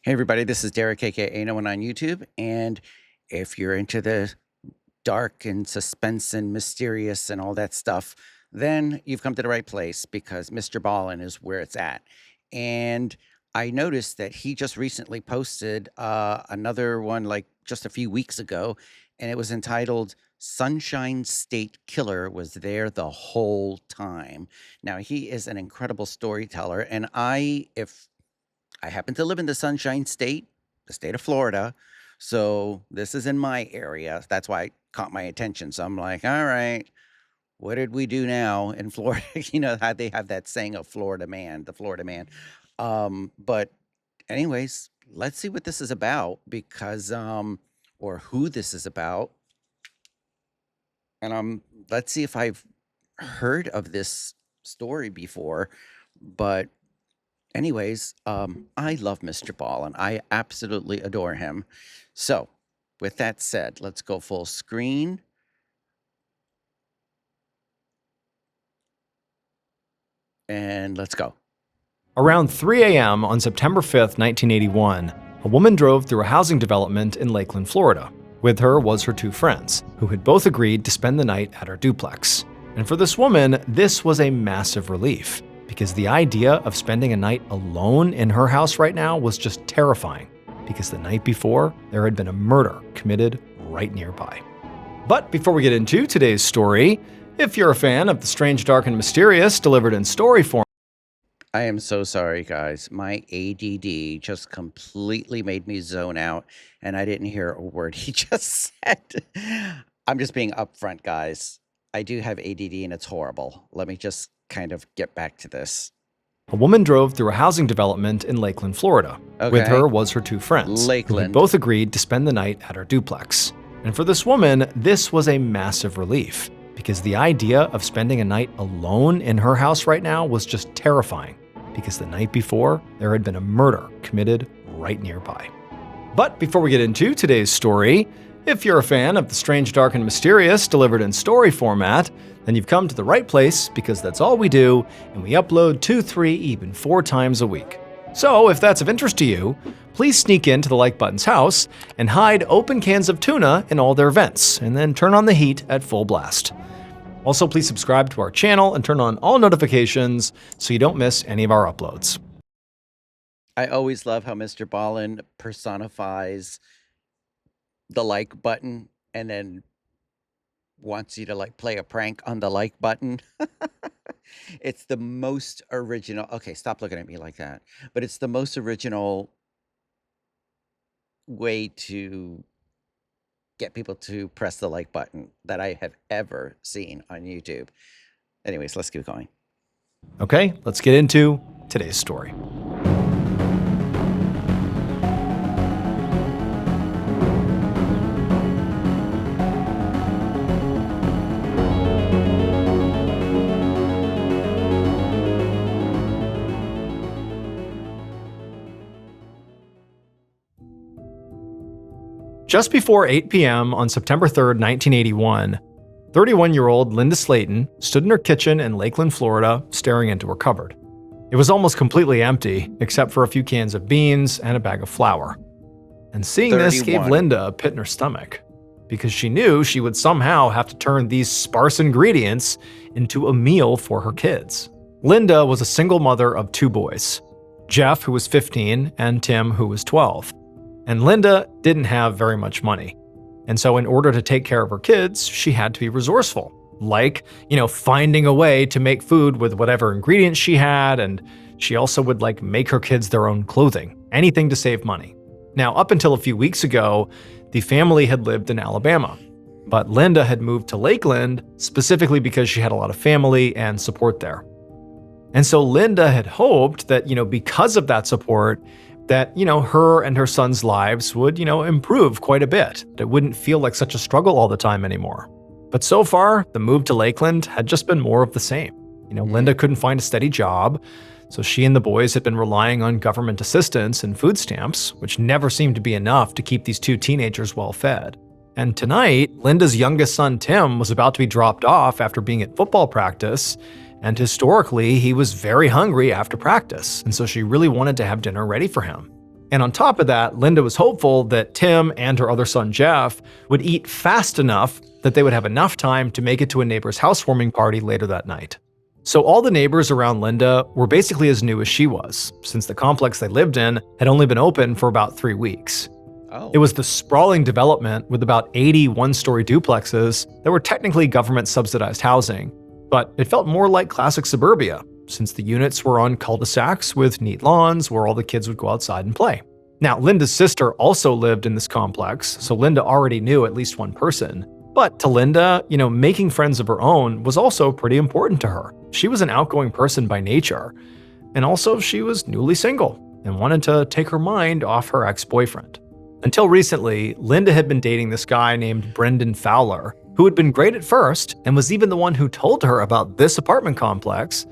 Hey everybody, this is Derek, aka No One on YouTube, and if you're into the dark and suspense and mysterious and all that stuff, then you've come to the right place because Mr. Ballin is where it's at. And I noticed that he just recently posted another one like just a few weeks ago, and it was entitled Sunshine State Killer Was There the Whole Time. Now, he is an incredible storyteller, and if I happen to live in the Sunshine State, the state of Florida. So this is in my area. That's why it caught my attention. So I'm like, all right, what did we do now in Florida? You know how they have that saying of Florida man, the Florida man. But anyways, let's see what this is about because, or who this is about. And let's see if I've heard of this story before, but anyways, I love Mr. Ballin. I absolutely adore him. So, with that said, let's go full screen. And let's go. Around 3 a.m. on September 5th, 1981, a woman drove through a housing development in Lakeland, Florida. With her was her two friends, who had both agreed to spend the night at her duplex. And for this woman, this was a massive relief, because the idea of spending a night alone in her house right now was just terrifying, because the night before, there had been a murder committed right nearby. But before we get into today's story, if you're a fan of the strange, dark, and mysterious delivered in story form, I am so sorry, guys. My ADD just completely made me zone out, and I didn't hear a word he just said. I'm just being upfront, guys. I do have ADD, and it's horrible. Let me just kind of get back to this. A woman drove through a housing development in Lakeland, Florida. Okay. With her was her two friends, Lakeland. who had both agreed to spend the night at her duplex. And for this woman, this was a massive relief, because the idea of spending a night alone in her house right now was just terrifying, because the night before, there had been a murder committed right nearby. But before we get into today's story, if you're a fan of the strange, dark, and mysterious delivered in story format, then you've come to the right place because that's all we do, and we upload 2, 3, even 4 times a week. So if that's of interest to you, please sneak into the like button's house and hide open cans of tuna in all their vents, and then turn on the heat at full blast. Also, please subscribe to our channel and turn on all notifications so you don't miss any of our uploads. I always love how Mr. Ballin personifies the like button and then wants you to like play a prank on the like button. It's the most original. Okay, stop looking at me like that. But it's the most original way to get people to press the like button that I have ever seen on YouTube. Anyways, let's keep going. Okay, let's get into today's story. Just before 8 p.m. on September 3rd, 1981, 31-year-old Linda Slaten stood in her kitchen in Lakeland, Florida, staring into her cupboard. It was almost completely empty, except for a few cans of beans and a bag of flour. And seeing this gave Linda a pit in her stomach, because she knew she would somehow have to turn these sparse ingredients into a meal for her kids. Linda was a single mother of 2 boys, Jeff, who was 15, and Tim, who was 12. And Linda didn't have very much money. And so in order to take care of her kids, she had to be resourceful. Like, finding a way to make food with whatever ingredients she had, and she also would make her kids their own clothing, anything to save money. Now, up until a few weeks ago, the family had lived in Alabama, but Linda had moved to Lakeland specifically because she had a lot of family and support there. And so Linda had hoped that, because of that support, that, her and her son's lives would, improve quite a bit. It wouldn't feel like such a struggle all the time anymore. But so far, the move to Lakeland had just been more of the same. Linda couldn't find a steady job, so she and the boys had been relying on government assistance and food stamps, which never seemed to be enough to keep these 2 teenagers well fed. And tonight, Linda's youngest son, Tim, was about to be dropped off after being at football practice, and historically, he was very hungry after practice, and so she really wanted to have dinner ready for him. And on top of that, Linda was hopeful that Tim and her other son Jeff would eat fast enough that they would have enough time to make it to a neighbor's housewarming party later that night. So all the neighbors around Linda were basically as new as she was, since the complex they lived in had only been open for about 3 weeks. Oh. It was the sprawling development with about 80 one-story duplexes that were technically government-subsidized housing, but it felt more like classic suburbia, since the units were on cul-de-sacs with neat lawns where all the kids would go outside and play. Now, Linda's sister also lived in this complex, so Linda already knew at least one person. But to Linda, making friends of her own was also pretty important to her. She was an outgoing person by nature, and also she was newly single and wanted to take her mind off her ex-boyfriend. Until recently, Linda had been dating this guy named Brendan Fowler, who had been great at first and was even the one who told her about this apartment complex.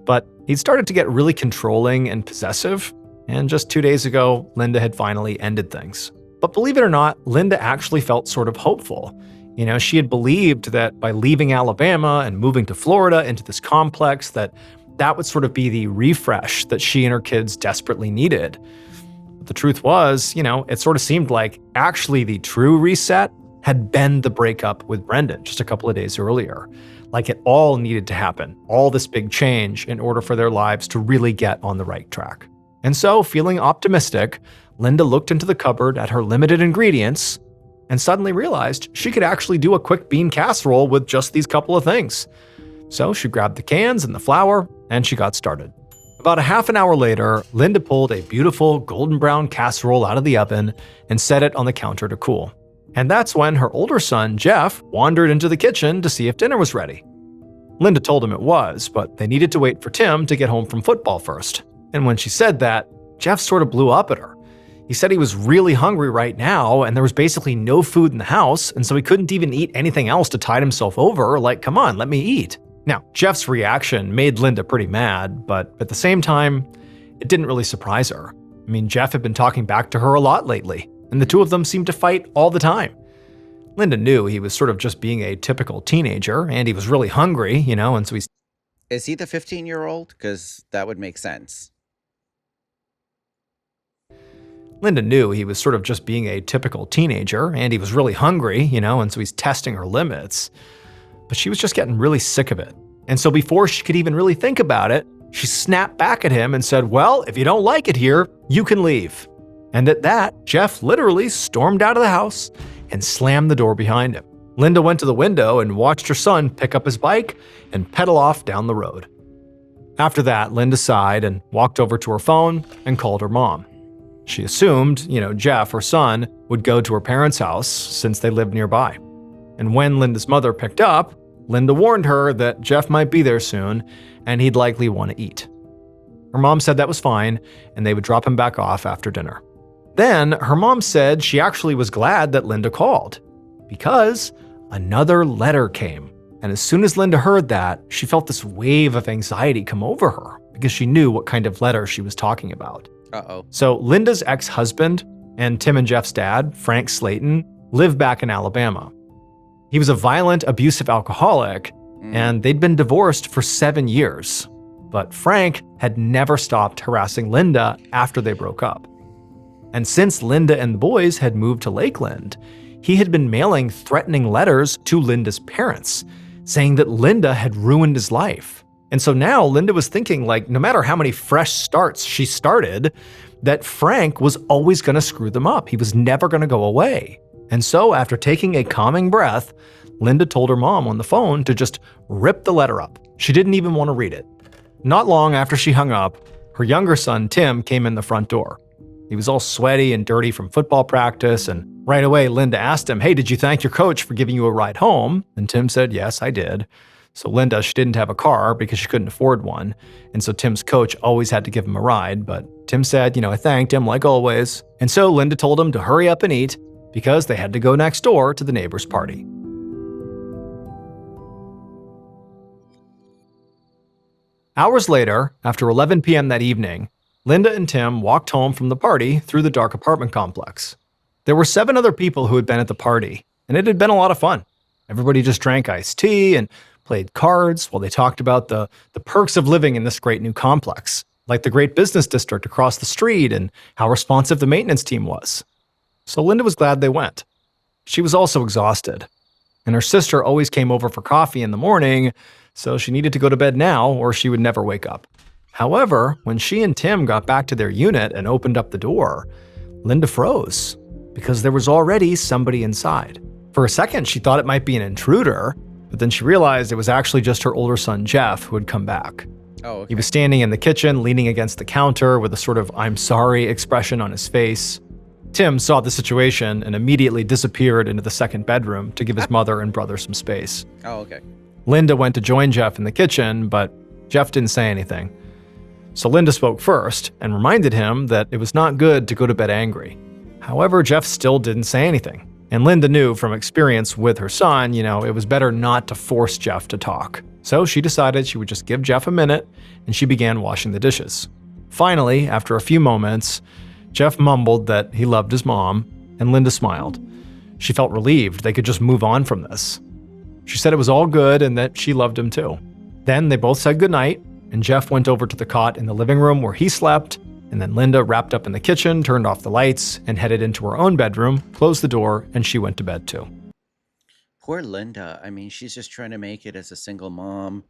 But he'd started to get really controlling and possessive, and just 2 days ago, Linda had finally ended things. But believe it or not, Linda actually felt sort of hopeful. She had believed that by leaving Alabama and moving to Florida into this complex, that would sort of be the refresh that she and her kids desperately needed. But the truth was, it sort of seemed like actually the true reset had been the breakup with Brendan just a couple of days earlier. Like it all needed to happen, all this big change in order for their lives to really get on the right track. And so, feeling optimistic, Linda looked into the cupboard at her limited ingredients and suddenly realized she could actually do a quick bean casserole with just these couple of things. So she grabbed the cans and the flour, and she got started. About a half an hour later, Linda pulled a beautiful golden brown casserole out of the oven and set it on the counter to cool. And that's when her older son, Jeff, wandered into the kitchen to see if dinner was ready. Linda told him it was, but they needed to wait for Tim to get home from football first. And when she said that, Jeff sort of blew up at her. He said he was really hungry right now, and there was basically no food in the house, and so he couldn't even eat anything else to tide himself over, like, come on, let me eat. Now, Jeff's reaction made Linda pretty mad, but at the same time, it didn't really surprise her. I mean, Jeff had been talking back to her a lot lately, and the two of them seemed to fight all the time. Linda knew he was sort of just being a typical teenager, and he was really hungry, and so he's... Is he the 15-year-old? Because that would make sense. Linda knew he was sort of just being a typical teenager, and he was really hungry, and so he's testing her limits. But she was just getting really sick of it. And so before she could even really think about it, she snapped back at him and said, well, if you don't like it here, you can leave. And at that, Jeff literally stormed out of the house and slammed the door behind him. Linda went to the window and watched her son pick up his bike and pedal off down the road. After that, Linda sighed and walked over to her phone and called her mom. She assumed, Jeff, her son, would go to her parents' house since they lived nearby. And when Linda's mother picked up, Linda warned her that Jeff might be there soon and he'd likely want to eat. Her mom said that was fine and they would drop him back off after dinner. Then her mom said she actually was glad that Linda called because another letter came. And as soon as Linda heard that, she felt this wave of anxiety come over her because she knew what kind of letter she was talking about. Uh-oh. So Linda's ex-husband and Tim and Jeff's dad, Frank Slaten, lived back in Alabama. He was a violent, abusive alcoholic, and they'd been divorced for 7 years. But Frank had never stopped harassing Linda after they broke up. And since Linda and the boys had moved to Lakeland, he had been mailing threatening letters to Linda's parents, saying that Linda had ruined his life. And so now Linda was thinking, no matter how many fresh starts she started, that Frank was always going to screw them up. He was never going to go away. And so after taking a calming breath, Linda told her mom on the phone to just rip the letter up. She didn't even want to read it. Not long after she hung up, her younger son, Tim, came in the front door. He was all sweaty and dirty from football practice, and right away Linda asked him, hey, did you thank your coach for giving you a ride home? And Tim said, yes, I did. So Linda, she didn't have a car because she couldn't afford one. And so Tim's coach always had to give him a ride. But Tim said, I thanked him like always. And so Linda told him to hurry up and eat because they had to go next door to the neighbor's party. Hours later, after 11 p.m. that evening, Linda and Tim walked home from the party through the dark apartment complex. There were 7 other people who had been at the party, and it had been a lot of fun. Everybody just drank iced tea and played cards while they talked about the perks of living in this great new complex. like the great business district across the street and how responsive the maintenance team was. So Linda was glad they went. She was also exhausted, and her sister always came over for coffee in the morning, so she needed to go to bed now or she would never wake up. However, when she and Tim got back to their unit and opened up the door, Linda froze because there was already somebody inside. For a second, she thought it might be an intruder, but then she realized it was actually just her older son, Jeff, who had come back. Oh, okay. He was standing in the kitchen, leaning against the counter with a sort of "I'm sorry" expression on his face. Tim saw the situation and immediately disappeared into the second bedroom to give his mother and brother some space. Oh, okay. Linda went to join Jeff in the kitchen, but Jeff didn't say anything. So Linda spoke first and reminded him that it was not good to go to bed angry. However, Jeff still didn't say anything. And Linda knew from experience with her son, it was better not to force Jeff to talk. So she decided she would just give Jeff a minute, and she began washing the dishes. Finally, after a few moments, Jeff mumbled that he loved his mom, and Linda smiled. She felt relieved they could just move on from this. She said it was all good and that she loved him too. Then they both said goodnight, and Jeff went over to the cot in the living room where he slept, and then Linda wrapped up in the kitchen, turned off the lights, and headed into her own bedroom, closed the door, and she went to bed too. Poor Linda. I mean, she's just trying to make it as a single mom.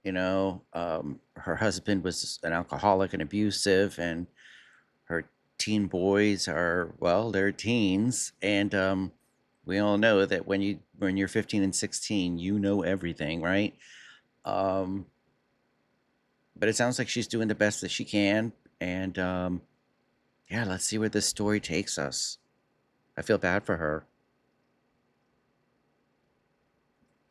Her husband was an alcoholic and abusive, and her teen boys are, well, they're teens. And we all know that when you're 15 and 16, you know everything, right? But it sounds like she's doing the best that she can. And yeah, let's see where this story takes us. I feel bad for her.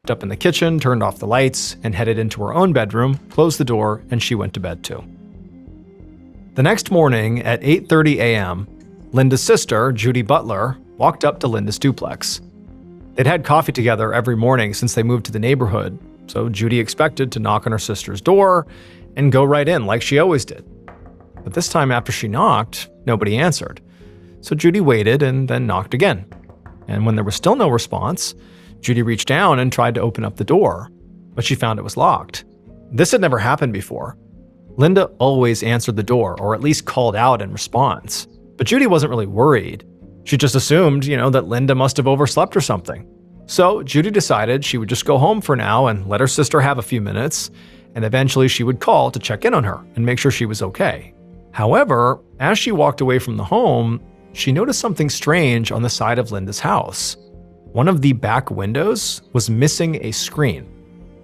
Up in the kitchen, turned off the lights, and headed into her own bedroom, closed the door, and she went to bed too. The next morning at 8:30 a.m., Linda's sister, Jodi Butler, walked up to Linda's duplex. They'd had coffee together every morning since they moved to the neighborhood, so Jodi expected to knock on her sister's door and go right in like she always did. But this time after she knocked, nobody answered. So Jodi waited and then knocked again. And when there was still no response, Jodi reached down and tried to open up the door, but she found it was locked. This had never happened before. Linda always answered the door, or at least called out in response. But Jodi wasn't really worried. She just assumed, that Linda must have overslept or something. So Jodi decided she would just go home for now and let her sister have a few minutes, and eventually she would call to check in on her and make sure she was okay. However, as she walked away from the home, she noticed something strange on the side of Linda's house. One of the back windows was missing a screen,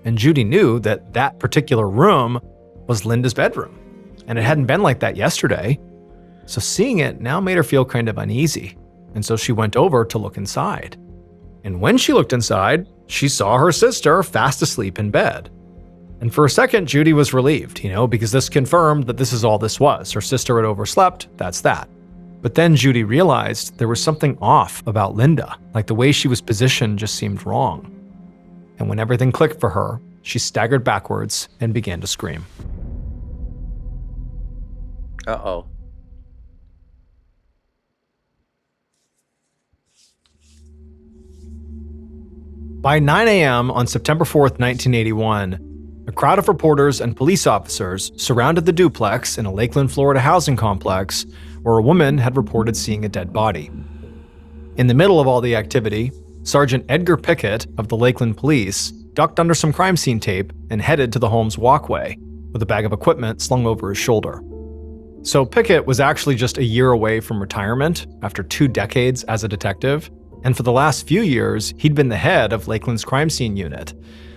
and Jodi knew that that particular room was Linda's bedroom, and it hadn't been like that yesterday. So seeing it now made her feel kind of uneasy, and so she went over to look inside. And when she looked inside, she saw her sister fast asleep in bed. And for a second, Jodi was relieved, because this confirmed that this is all this was. Her sister had overslept, that's that. But then Jodi realized there was something off about Linda, like the way she was positioned just seemed wrong. And when everything clicked for her, she staggered backwards and began to scream. Uh-oh. By 9 a.m. on September 4th, 1981, a crowd of reporters and police officers surrounded the duplex in a Lakeland, Florida housing complex where a woman had reported seeing a dead body. In the middle of all the activity, Sergeant Edgar Pickett of the Lakeland Police ducked under some crime scene tape and headed to the home's walkway with a bag of equipment slung over his shoulder. So Pickett was actually just a year away from retirement after 2 decades as a detective, and for the last few years, he'd been the head of Lakeland's crime scene unit,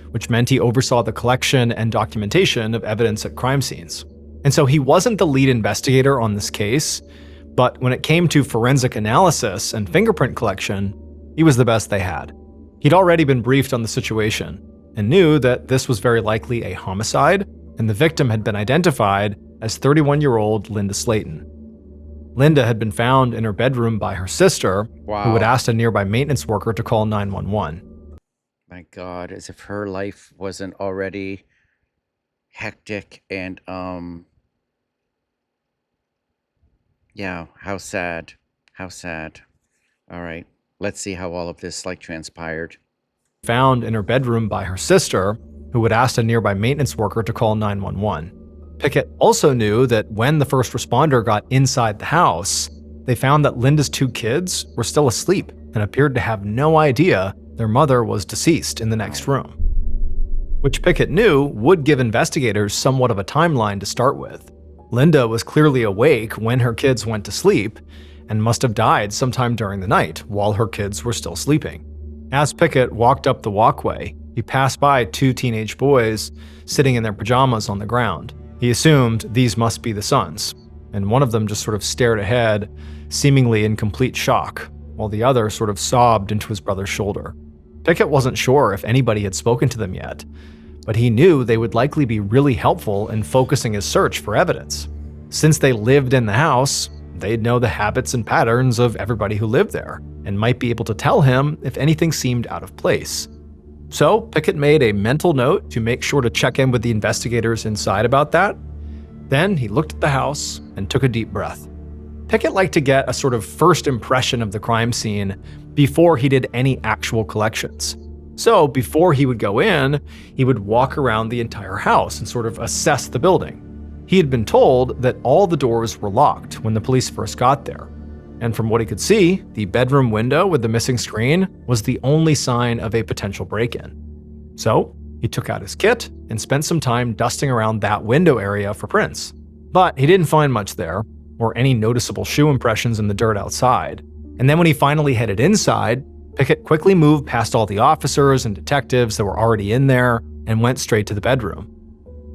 which meant he oversaw the collection and documentation of evidence at crime scenes. And so he wasn't the lead investigator on this case, but when it came to forensic analysis and fingerprint collection, he was the best they had. He'd already been briefed on the situation and knew that this was very likely a homicide, and the victim had been identified as 31-year-old Linda Slaten. Linda had been found in her bedroom by her sister, who had asked a nearby maintenance worker to call 911. My God, as if her life wasn't already hectic and, yeah, how sad. How sad. All right, let's see how all of this transpired. Found in her bedroom by her sister, who had asked a nearby maintenance worker to call 911. Pickett also knew that when the first responder got inside the house, they found that Linda's 2 kids were still asleep and appeared to have no idea their mother was deceased in the next room, which Pickett knew would give investigators somewhat of a timeline to start with. Linda was clearly awake when her kids went to sleep and must have died sometime during the night while her kids were still sleeping. As Pickett walked up the walkway, he passed by 2 teenage boys sitting in their pajamas on the ground. He assumed these must be the sons, and one of them just sort of stared ahead, seemingly in complete shock, while the other sort of sobbed into his brother's shoulder. Pickett wasn't sure if anybody had spoken to them yet, but he knew they would likely be really helpful in focusing his search for evidence. Since they lived in the house, they'd know the habits and patterns of everybody who lived there, and might be able to tell him if anything seemed out of place. So Pickett made a mental note to make sure to check in with the investigators inside about that. Then he looked at the house and took a deep breath. Pickett liked to get a sort of first impression of the crime scene before he did any actual collections. So before he would go in, he would walk around the entire house and sort of assess the building. He had been told that all the doors were locked when the police first got there. And from what he could see, the bedroom window with the missing screen was the only sign of a potential break-in. So he took out his kit and spent some time dusting around that window area for prints. But he didn't find much there, or any noticeable shoe impressions in the dirt outside. And then when he finally headed inside, Pickett quickly moved past all the officers and detectives that were already in there and went straight to the bedroom.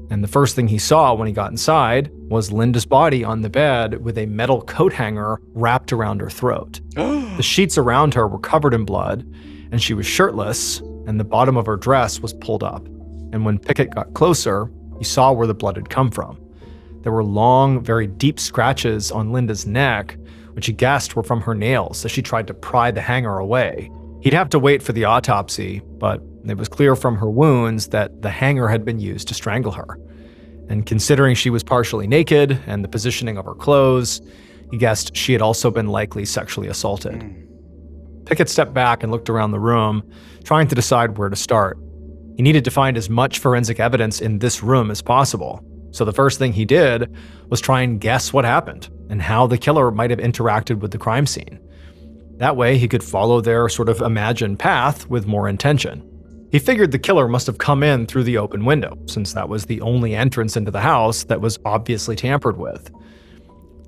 And the first thing he saw when he got inside was Linda's body on the bed with a metal coat hanger wrapped around her throat. The sheets around her were covered in blood, and she was shirtless, and the bottom of her dress was pulled up. And when Pickett got closer, he saw where the blood had come from. There were long, very deep scratches on Linda's neck, which he guessed were from her nails as she tried to pry the hanger away. He'd have to wait for the autopsy, but it was clear from her wounds that the hanger had been used to strangle her. And considering she was partially naked and the positioning of her clothes, he guessed she had also been likely sexually assaulted. Pickett stepped back and looked around the room, trying to decide where to start. He needed to find as much forensic evidence in this room as possible. So the first thing he did was try and guess what happened and how the killer might have interacted with the crime scene. That way he could follow their sort of imagined path with more intention. He figured the killer must have come in through the open window, since that was the only entrance into the house that was obviously tampered with.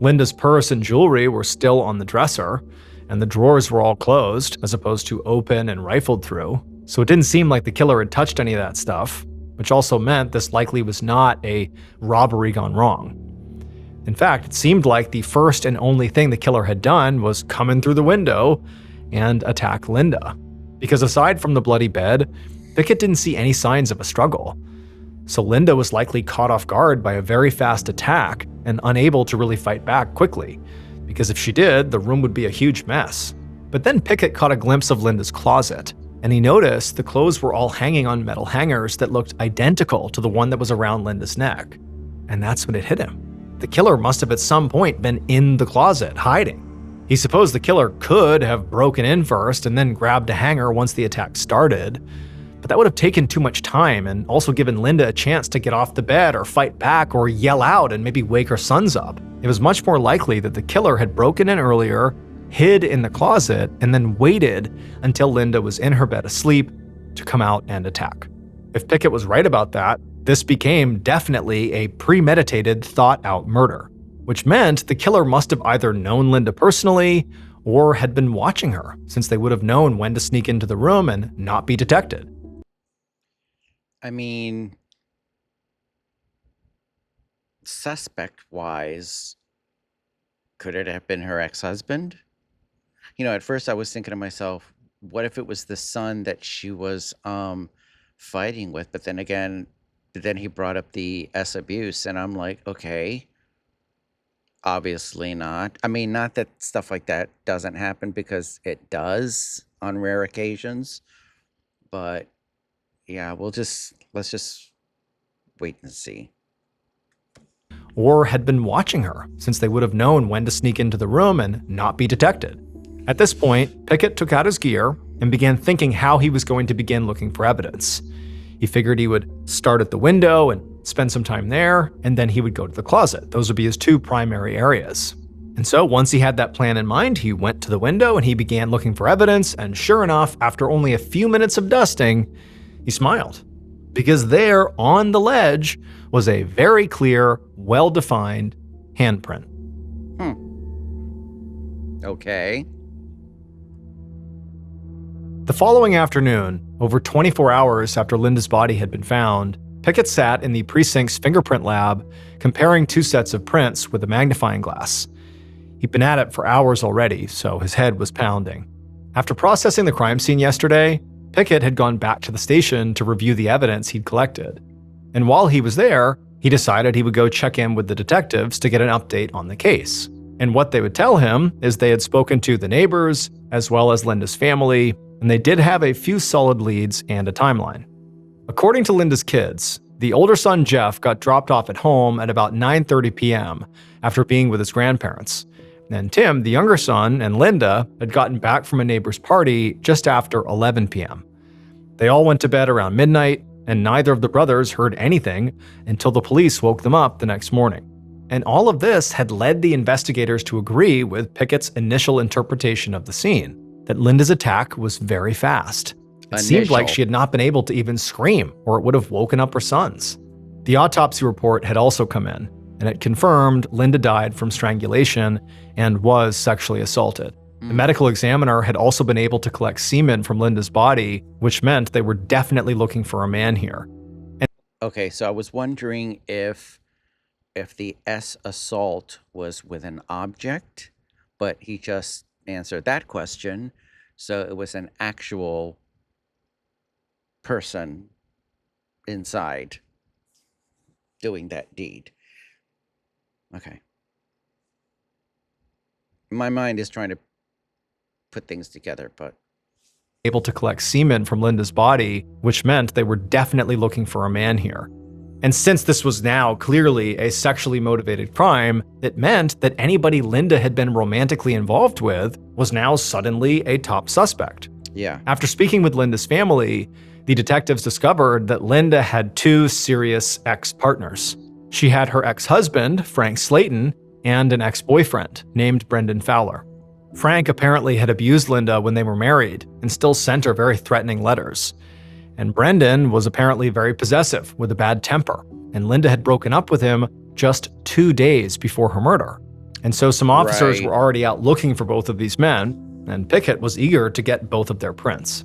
Linda's purse and jewelry were still on the dresser, and the drawers were all closed, as opposed to open and rifled through, so it didn't seem like the killer had touched any of that stuff, which also meant this likely was not a robbery gone wrong. In fact, it seemed like the first and only thing the killer had done was come in through the window and attack Linda. Because aside from the bloody bed, Pickett didn't see any signs of a struggle. So Linda was likely caught off guard by a very fast attack and unable to really fight back quickly, because if she did, the room would be a huge mess. But then Pickett caught a glimpse of Linda's closet, and he noticed the clothes were all hanging on metal hangers that looked identical to the one that was around Linda's neck. And that's when it hit him. The killer must have at some point been in the closet, hiding. He supposed the killer could have broken in first and then grabbed a hanger once the attack started, but that would have taken too much time and also given Linda a chance to get off the bed or fight back or yell out and maybe wake her sons up. It was much more likely that the killer had broken in earlier, hid in the closet, and then waited until Linda was in her bed asleep to come out and attack. If Pickett was right about that, this became definitely a premeditated, thought-out murder, which meant the killer must have either known Linda personally or had been watching her, since they would have known when to sneak into the room and not be detected. I mean, suspect-wise, could it have been her ex-husband? You know, at first I was thinking to myself, what if it was the son that she was fighting with? But then again, then he brought up the S abuse, and I'm like, okay, obviously not. I mean, not that stuff like that doesn't happen, because it does on rare occasions. But yeah, let's just wait and see. Or had been watching her, since they would have known when to sneak into the room and not be detected. At this point, Pickett took out his gear and began thinking how he was going to begin looking for evidence. He figured he would start at the window and spend some time there, and then he would go to the closet. Those would be his two primary areas. And so once he had that plan in mind, he went to the window and he began looking for evidence, and sure enough, after only a few minutes of dusting, he smiled. Because there, on the ledge, was a very clear, well-defined handprint. Okay. The following afternoon, over 24 hours after Linda's body had been found, Pickett sat in the precinct's fingerprint lab, comparing two sets of prints with a magnifying glass. He'd been at it for hours already, so his head was pounding. After processing the crime scene yesterday, Pickett had gone back to the station to review the evidence he'd collected. And while he was there, he decided he would go check in with the detectives to get an update on the case. And what they would tell him is they had spoken to the neighbors, as well as Linda's family, and they did have a few solid leads and a timeline. According to Linda's kids, the older son Jeff got dropped off at home at about 9:30 p.m. after being with his grandparents. And Tim, the younger son, and Linda had gotten back from a neighbor's party just after 11 p.m. They all went to bed around midnight, and neither of the brothers heard anything until the police woke them up the next morning. And all of this had led the investigators to agree with Pickett's initial interpretation of the scene, that Linda's attack was very fast. It seemed like she had not been able to even scream, or it would have woken up her sons. The autopsy report had also come in, and it confirmed Linda died from strangulation and was sexually assaulted. The medical examiner had also been able to collect semen from Linda's body, which meant they were definitely looking for a man here. Okay, so I was wondering if the S assault was with an object, but he just answered that question, so it was an actual person inside doing that deed. Okay. My mind is trying to put things together, but able to collect semen from Linda's body, which meant they were definitely looking for a man here. And since this was now clearly a sexually motivated crime, it meant that anybody Linda had been romantically involved with was now suddenly a top suspect. yeah. After speaking with Linda's family, the detectives discovered that Linda had two serious ex-partners. She had her ex-husband, Frank Slaten, and an ex-boyfriend named Brendan Fowler. Frank apparently had abused Linda when they were married and still sent her very threatening letters. And Brendan was apparently very possessive with a bad temper, and Linda had broken up with him just 2 days before her murder. And so some officers were already out looking for both of these men, and Pickett was eager to get both of their prints.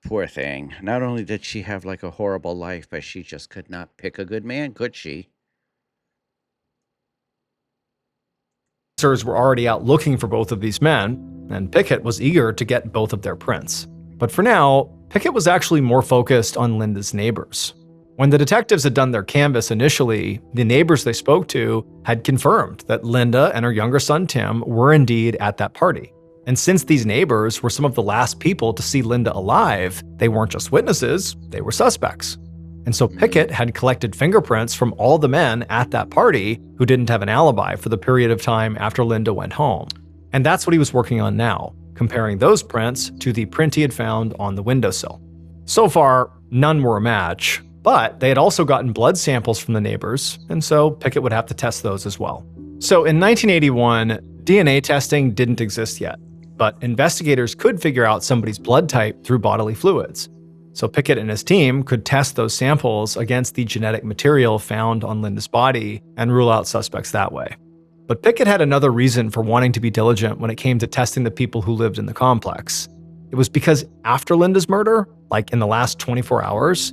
Poor thing. Not only did she have like a horrible life, but she just could not pick a good man, could she? Officers were already out looking for both of these men, and Pickett was eager to get both of their prints. But for now, Pickett was actually more focused on Linda's neighbors. When the detectives had done their canvass initially, the neighbors they spoke to had confirmed that Linda and her younger son Tim were indeed at that party. And since these neighbors were some of the last people to see Linda alive, they weren't just witnesses, they were suspects. And so Pickett had collected fingerprints from all the men at that party who didn't have an alibi for the period of time after Linda went home. And that's what he was working on now, comparing those prints to the print he had found on the windowsill. So far, none were a match, but they had also gotten blood samples from the neighbors, and so Pickett would have to test those as well. So in 1981, DNA testing didn't exist yet, but investigators could figure out somebody's blood type through bodily fluids. So Pickett and his team could test those samples against the genetic material found on Linda's body and rule out suspects that way. But Pickett had another reason for wanting to be diligent when it came to testing the people who lived in the complex. It was because after Linda's murder, like in the last 24 hours,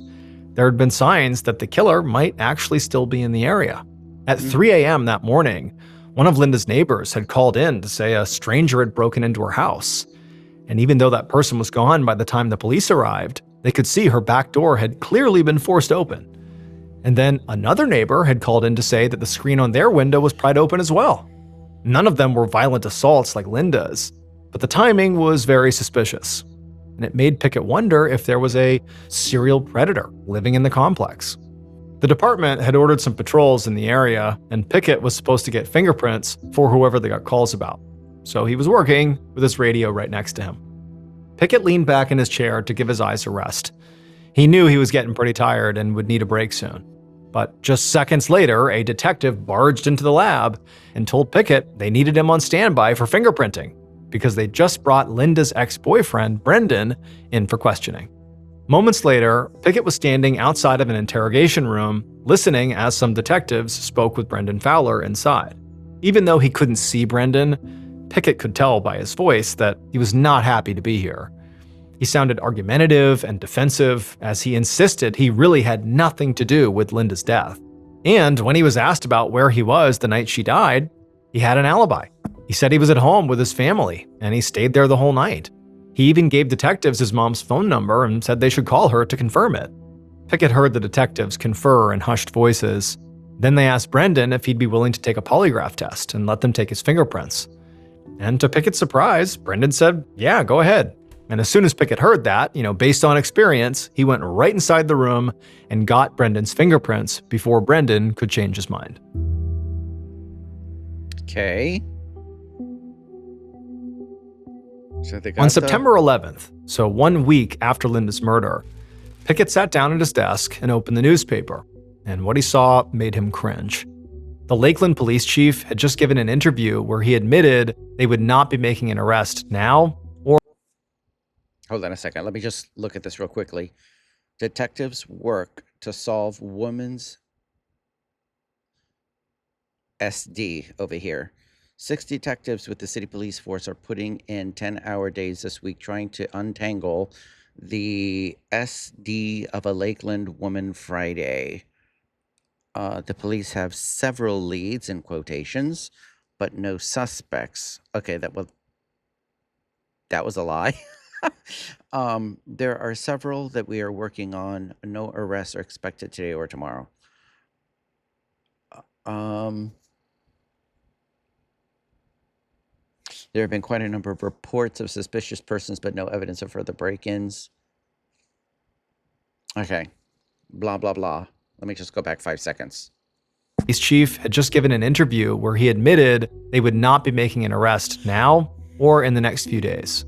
there had been signs that the killer might actually still be in the area. At 3 a.m. that morning, one of Linda's neighbors had called in to say a stranger had broken into her house. And even though that person was gone by the time the police arrived, they could see her back door had clearly been forced open. And then another neighbor had called in to say that the screen on their window was pried open as well. None of them were violent assaults like Linda's, but the timing was very suspicious. And it made Pickett wonder if there was a serial predator living in the complex. The department had ordered some patrols in the area, and Pickett was supposed to get fingerprints for whoever they got calls about. So he was working with his radio right next to him. Pickett leaned back in his chair to give his eyes a rest. He knew he was getting pretty tired and would need a break soon. But just seconds later, a detective barged into the lab and told Pickett they needed him on standby for fingerprinting because they just brought Linda's ex-boyfriend, Brendan, in for questioning. Moments later, Pickett was standing outside of an interrogation room, listening as some detectives spoke with Brendan Fowler inside. Even though he couldn't see Brendan, Pickett could tell by his voice that he was not happy to be here. He sounded argumentative and defensive as he insisted he really had nothing to do with Linda's death. And when he was asked about where he was the night she died, he had an alibi. He said he was at home with his family, and he stayed there the whole night. He even gave detectives his mom's phone number and said they should call her to confirm it. Pickett heard the detectives confer in hushed voices. Then they asked Brendan if he'd be willing to take a polygraph test and let them take his fingerprints. And to Pickett's surprise, Brendan said, yeah, go ahead. And as soon as Pickett heard that, based on experience, he went right inside the room and got Brendan's fingerprints before Brendan could change his mind. Okay. So they got On September 11th, so 1 week after Linda's murder, Pickett sat down at his desk and opened the newspaper, and what he saw made him cringe. The Lakeland police chief had just given an interview where he admitted they would not be making an arrest now or... Hold on a second. Let me just look at this real quickly. Detectives work to solve woman's SD over here. 6 detectives with the city police force are putting in 10-hour days this week trying to untangle the SD of a Lakeland woman Friday. The police have several leads in quotations, but no suspects. Okay, that was a lie. There are several that we are working on. No arrests are expected today or tomorrow. There have been quite a number of reports of suspicious persons, but no evidence of further break-ins. Okay. Blah, blah, blah. Let me just go back 5 seconds. His chief had just given an interview where he admitted they would not be making an arrest now or in the next few days.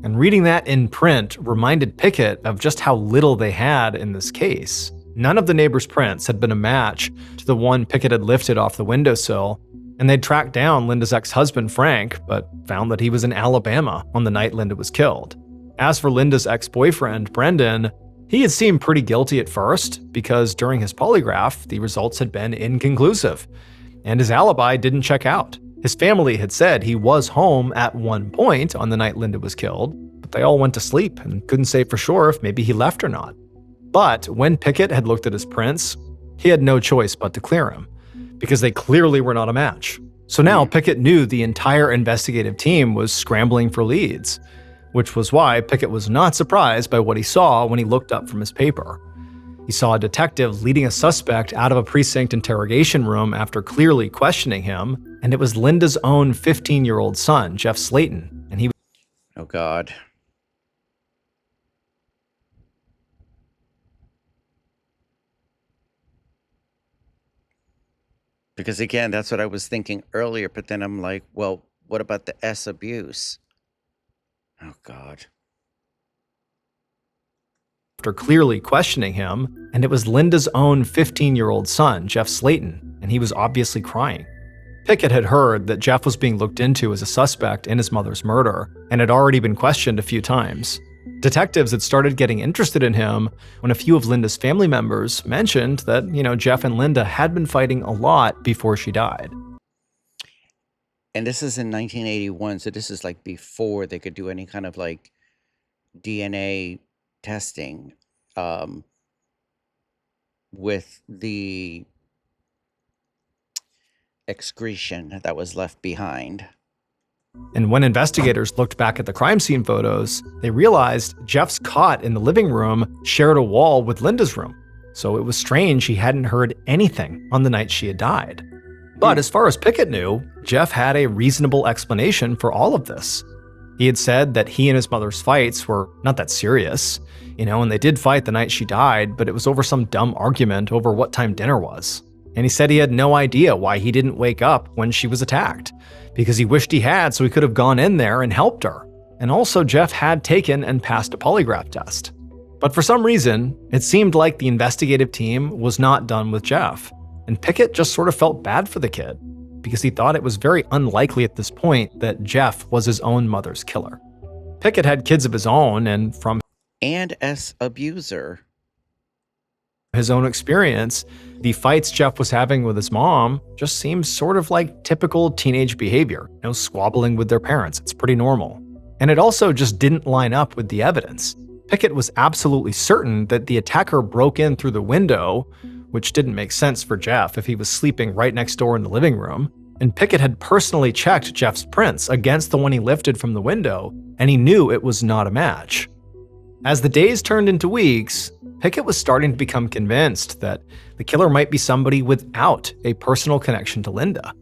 And reading that in print reminded Pickett of just how little they had in this case. None of the neighbors' prints had been a match to the one Pickett had lifted off the windowsill, and they'd tracked down Linda's ex-husband, Frank, but found that he was in Alabama on the night Linda was killed. As for Linda's ex-boyfriend, Brendan, he had seemed pretty guilty at first because during his polygraph, the results had been inconclusive, and his alibi didn't check out. His family had said he was home at one point on the night Linda was killed, but they all went to sleep and couldn't say for sure if maybe he left or not. But when Pickett had looked at his prints, he had no choice but to clear him, because they clearly were not a match. So now Pickett knew the entire investigative team was scrambling for leads, which was why Pickett was not surprised by what he saw when he looked up from his paper. He saw a detective leading a suspect out of a precinct interrogation room after clearly questioning him, and it was Linda's own 15-year-old son, Jeff Slaten, and he... Oh, God. Because, again, that's what I was thinking earlier, but then I'm like, well, what about the S abuse? Oh, God. After clearly questioning him, and it was Linda's own 15-year-old son, Jeff Slaten, and he was obviously crying. Pickett had heard that Jeff was being looked into as a suspect in his mother's murder, and had already been questioned a few times. Detectives had started getting interested in him when a few of Linda's family members mentioned that, Jeff and Linda had been fighting a lot before she died. And this is in 1981, so this is like before they could do any kind of like DNA testing with the excretion that was left behind. And when investigators looked back at the crime scene photos, they realized Jeff's cot in the living room shared a wall with Linda's room. So it was strange he hadn't heard anything on the night she had died. But as far as Pickett knew, Jeff had a reasonable explanation for all of this. He had said that he and his mother's fights were not that serious, and they did fight the night she died, but it was over some dumb argument over what time dinner was. And he said he had no idea why he didn't wake up when she was attacked, because he wished he had so he could have gone in there and helped her. And also Jeff had taken and passed a polygraph test. But for some reason, it seemed like the investigative team was not done with Jeff, and Pickett just sort of felt bad for the kid because he thought it was very unlikely at this point that Jeff was his own mother's killer. Pickett had kids of his own, and from as abuser. his own experience, the fights Jeff was having with his mom just seemed sort of like typical teenage behavior, squabbling with their parents. It's pretty normal. And it also just didn't line up with the evidence. Pickett was absolutely certain that the attacker broke in through the window, which didn't make sense for Jeff if he was sleeping right next door in the living room. And Pickett had personally checked Jeff's prints against the one he lifted from the window, and he knew it was not a match. As the days turned into weeks, Pickett was starting to become convinced that the killer might be somebody without a personal connection to Linda.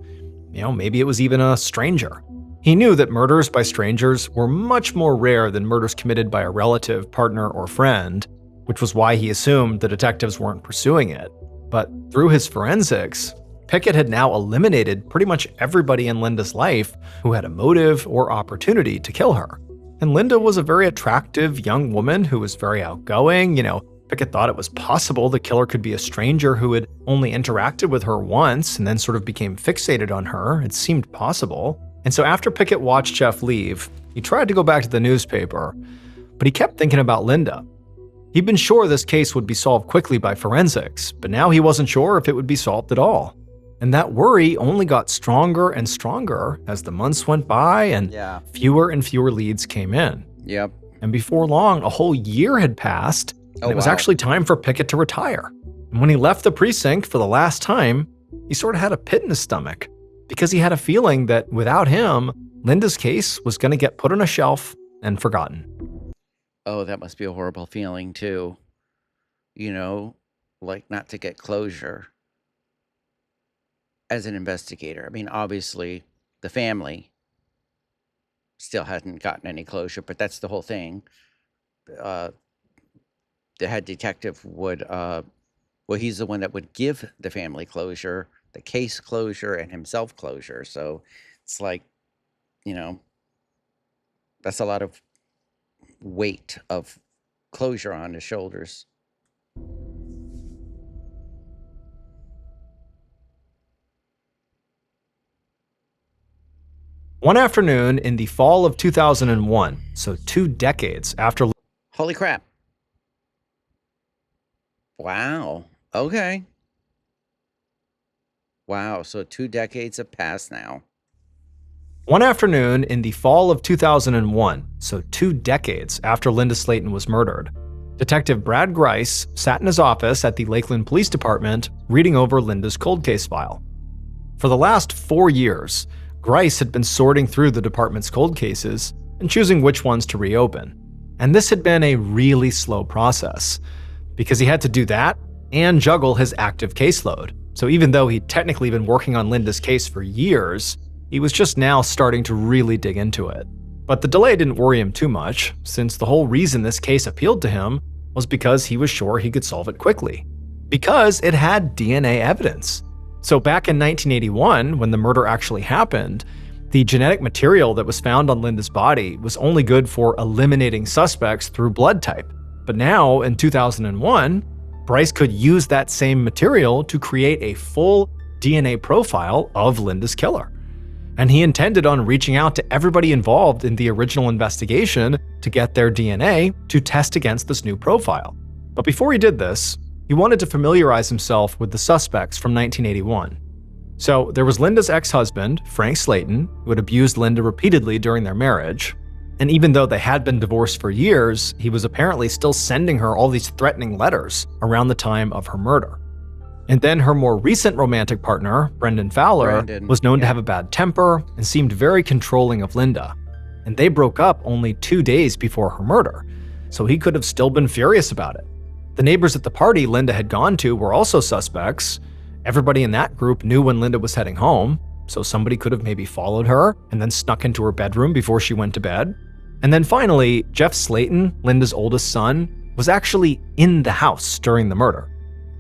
Maybe it was even a stranger. He knew that murders by strangers were much more rare than murders committed by a relative, partner, or friend, which was why he assumed the detectives weren't pursuing it. But through his forensics, Pickett had now eliminated pretty much everybody in Linda's life who had a motive or opportunity to kill her. And Linda was a very attractive young woman who was very outgoing. Pickett thought it was possible the killer could be a stranger who had only interacted with her once and then sort of became fixated on her. It seemed possible. And so after Pickett watched Jeff leave, he tried to go back to the newspaper, but he kept thinking about Linda. He'd been sure this case would be solved quickly by forensics, but now he wasn't sure if it would be solved at all. And that worry only got stronger and stronger as the months went by and fewer and fewer leads came in. Yep. And before long, a whole year had passed, and it was actually time for Pickett to retire. And when he left the precinct for the last time, he sort of had a pit in his stomach because he had a feeling that without him, Linda's case was going to get put on a shelf and forgotten. Oh, that must be a horrible feeling too. Like not to get closure as an investigator. I mean, obviously, the family still hadn't gotten any closure, but that's the whole thing. The head detective would, he's the one that would give the family closure, the case closure, and himself closure. So it's like, that's a lot of weight of closure on his shoulders. One afternoon in the fall of 2001, so 2 decades after... Holy crap. Wow. Okay. Wow, so 2 decades have passed now. One afternoon in the fall of 2001, so 2 decades after Linda Slaten was murdered, Detective Brad Grice sat in his office at the Lakeland Police Department reading over Linda's cold case file. For the last 4 years, Grice had been sorting through the department's cold cases and choosing which ones to reopen. And this had been a really slow process, because he had to do that and juggle his active caseload. So even though he'd technically been working on Linda's case for years, he was just now starting to really dig into it. But the delay didn't worry him too much, since the whole reason this case appealed to him was because he was sure he could solve it quickly. Because it had DNA evidence. So back in 1981, when the murder actually happened, the genetic material that was found on Linda's body was only good for eliminating suspects through blood type. But now, in 2001, Bryce could use that same material to create a full DNA profile of Linda's killer. And he intended on reaching out to everybody involved in the original investigation to get their DNA to test against this new profile. But before he did this, he wanted to familiarize himself with the suspects from 1981. So there was Linda's ex-husband, Frank Slaten, who had abused Linda repeatedly during their marriage. And even though they had been divorced for years, he was apparently still sending her all these threatening letters around the time of her murder. And then her more recent romantic partner, Brendan Fowler, was known to have a bad temper and seemed very controlling of Linda. And they broke up only 2 days before her murder, so he could have still been furious about it. The neighbors at the party Linda had gone to were also suspects. Everybody in that group knew when Linda was heading home, so somebody could have maybe followed her and then snuck into her bedroom before she went to bed. And then finally, Jeff Slaten, Linda's oldest son, was actually in the house during the murder.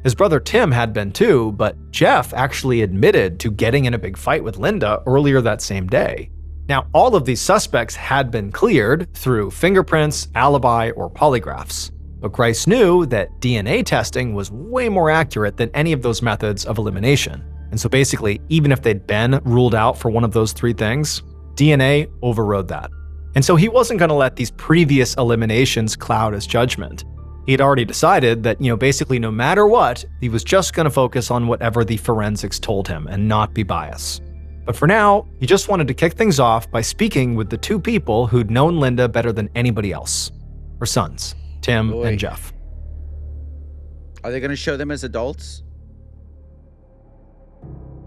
His brother Tim had been too, but Jeff actually admitted to getting in a big fight with Linda earlier that same day. Now, all of these suspects had been cleared through fingerprints, alibi, or polygraphs. But Grice knew that DNA testing was way more accurate than any of those methods of elimination. And so basically, even if they'd been ruled out for one of those three things, DNA overrode that. And so he wasn't going to let these previous eliminations cloud his judgment. He'd already decided that, basically no matter what, he was just going to focus on whatever the forensics told him and not be biased. But for now, he just wanted to kick things off by speaking with the two people who'd known Linda better than anybody else. Her sons, Tim and Jeff. Are they going to show them as adults?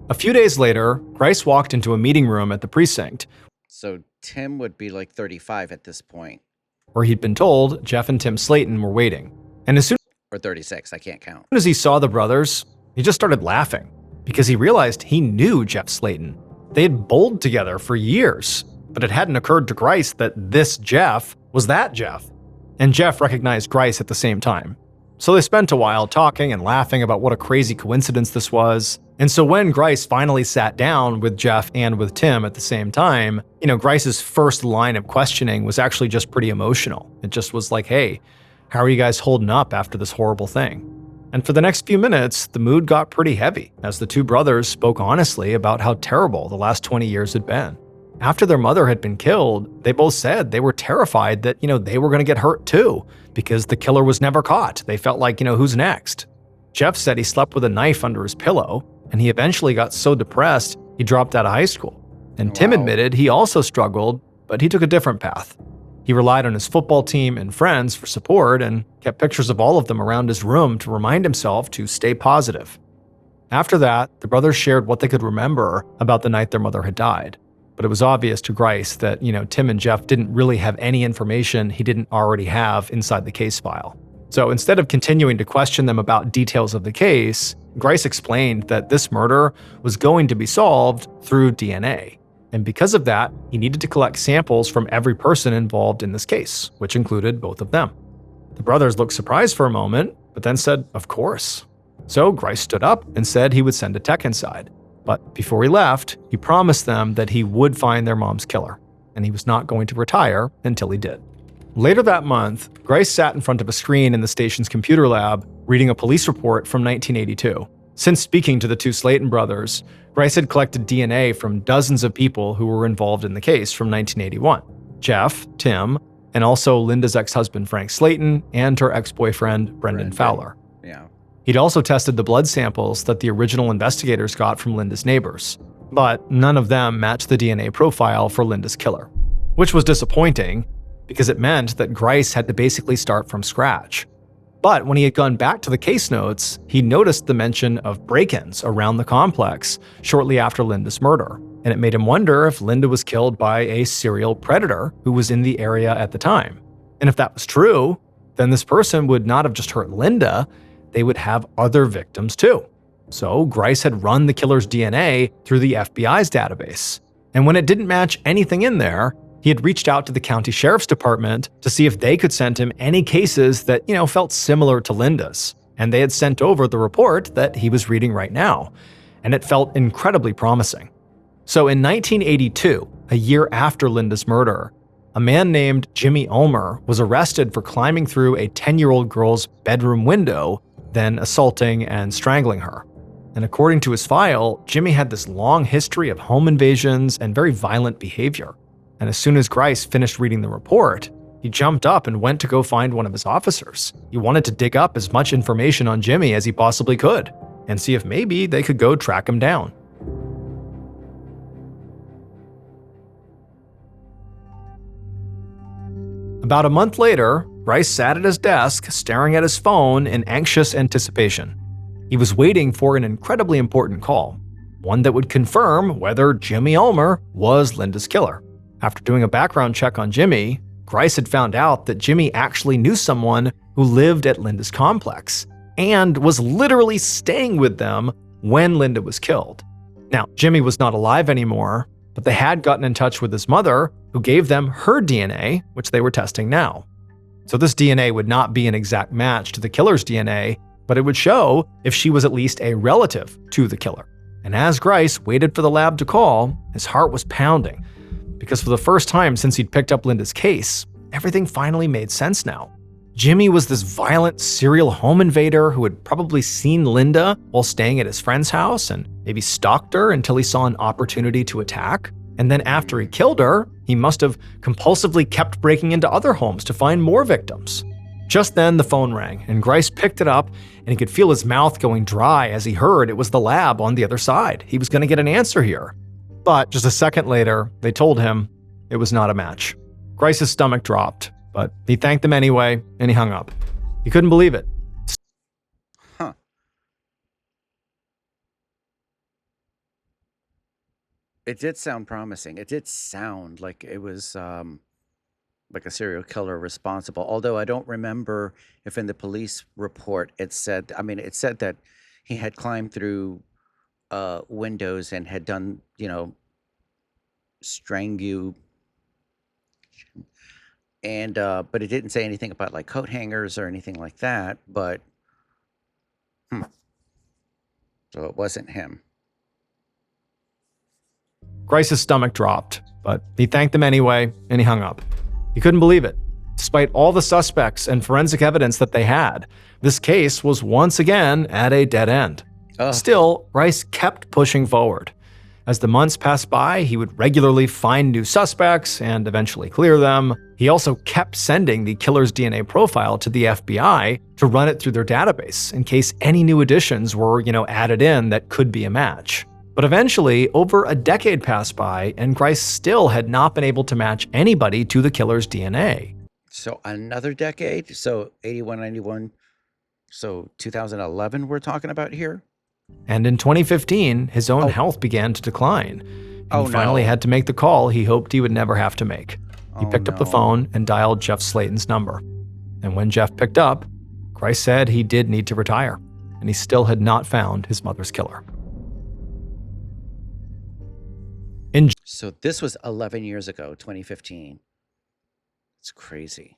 A few days later, Grice walked into a meeting room at the precinct. So Tim would be like 35 at this point. Where he'd been told Jeff and Tim Slaten were waiting. And as soon or 36, I can't count. As he saw the brothers, he just started laughing because he realized he knew Jeff Slaten. They had bowled together for years, but it hadn't occurred to Grice that this Jeff was that Jeff. And Jeff recognized Grice at the same time. So they spent a while talking and laughing about what a crazy coincidence this was. And so when Grice finally sat down with Jeff and with Tim at the same time, Grice's first line of questioning was actually just pretty emotional. It just was like, hey, how are you guys holding up after this horrible thing? And for the next few minutes, the mood got pretty heavy as the two brothers spoke honestly about how terrible the last 20 years had been. After their mother had been killed, they both said they were terrified that, they were going to get hurt too, because the killer was never caught. They felt like, who's next? Jeff said he slept with a knife under his pillow, and he eventually got so depressed, he dropped out of high school. And Tim admitted he also struggled, but he took a different path. He relied on his football team and friends for support and kept pictures of all of them around his room to remind himself to stay positive. After that, the brothers shared what they could remember about the night their mother had died. But it was obvious to Grice that, Tim and Jeff didn't really have any information he didn't already have inside the case file. So instead of continuing to question them about details of the case, Grice explained that this murder was going to be solved through DNA. And because of that, he needed to collect samples from every person involved in this case, which included both of them. The brothers looked surprised for a moment, but then said, of course. So Grice stood up and said he would send a tech inside. But before he left, he promised them that he would find their mom's killer, and he was not going to retire until he did. Later that month, Grice sat in front of a screen in the station's computer lab, reading a police report from 1982. Since speaking to the two Slaten brothers, Grice had collected DNA from dozens of people who were involved in the case from 1981. Jeff, Tim, and also Linda's ex-husband Frank Slaten and her ex-boyfriend Brendan Fowler. Yeah. He'd also tested the blood samples that the original investigators got from Linda's neighbors, but none of them matched the DNA profile for Linda's killer, which was disappointing because it meant that Grice had to basically start from scratch. But when he had gone back to the case notes, he noticed the mention of break-ins around the complex shortly after Linda's murder, and it made him wonder if Linda was killed by a serial predator who was in the area at the time. And if that was true, then this person would not have just hurt Linda, they would have other victims too. So Grice had run the killer's DNA through the FBI's database. And when it didn't match anything in there, he had reached out to the county sheriff's department to see if they could send him any cases that, felt similar to Linda's. And they had sent over the report that he was reading right now. And it felt incredibly promising. So in 1982, a year after Linda's murder, a man named Jimmy Ulmer was arrested for climbing through a 10-year-old girl's bedroom window, then assaulting and strangling her. And according to his file, Jimmy had this long history of home invasions and very violent behavior. And as soon as Grice finished reading the report, he jumped up and went to go find one of his officers. He wanted to dig up as much information on Jimmy as he possibly could and see if maybe they could go track him down. About a month later, Grice sat at his desk staring at his phone in anxious anticipation. He was waiting for an incredibly important call, one that would confirm whether Jimmy Ulmer was Linda's killer. After doing a background check on Jimmy, Grice had found out that Jimmy actually knew someone who lived at Linda's complex and was literally staying with them when Linda was killed. Now, Jimmy was not alive anymore, but they had gotten in touch with his mother, who gave them her DNA, which they were testing now. So this DNA would not be an exact match to the killer's DNA, but it would show if she was at least a relative to the killer. And as Grice waited for the lab to call, his heart was pounding, because for the first time since he'd picked up Linda's case, everything finally made sense now. Jimmy was this violent serial home invader who had probably seen Linda while staying at his friend's house and maybe stalked her until he saw an opportunity to attack. And then after he killed her, he must have compulsively kept breaking into other homes to find more victims. Just then, the phone rang, and Grice picked it up, and he could feel his mouth going dry as he heard it was the lab on the other side. He was going to get an answer here. But just a second later, they told him it was not a match. Grice's stomach dropped, but he thanked them anyway, and he hung up. He couldn't believe it. Huh. It did sound promising. It did sound like it was like a serial killer responsible. Although I don't remember if in the police report it said, it said that he had climbed through windows and had done, strangu. And but it didn't say anything about like coat hangers or anything like that. But so it wasn't him. Grice's stomach dropped, but he thanked them anyway, and he hung up. He couldn't believe it. Despite all the suspects and forensic evidence that they had, this case was once again at a dead end. Still, Grice kept pushing forward. As the months passed by, he would regularly find new suspects and eventually clear them. He also kept sending the killer's DNA profile to the FBI to run it through their database in case any new additions were, added in that could be a match. But eventually, over a decade passed by, and Grice still had not been able to match anybody to the killer's DNA. So another decade? So 81, 91, so 2011 we're talking about here? And in 2015, his own health began to decline. And he finally had to make the call he hoped he would never have to make. He picked up the phone and dialed Jeff Slaten's number. And when Jeff picked up, Grice said he did need to retire, and he still had not found his mother's killer. So this was 11 years ago, 2015. It's crazy.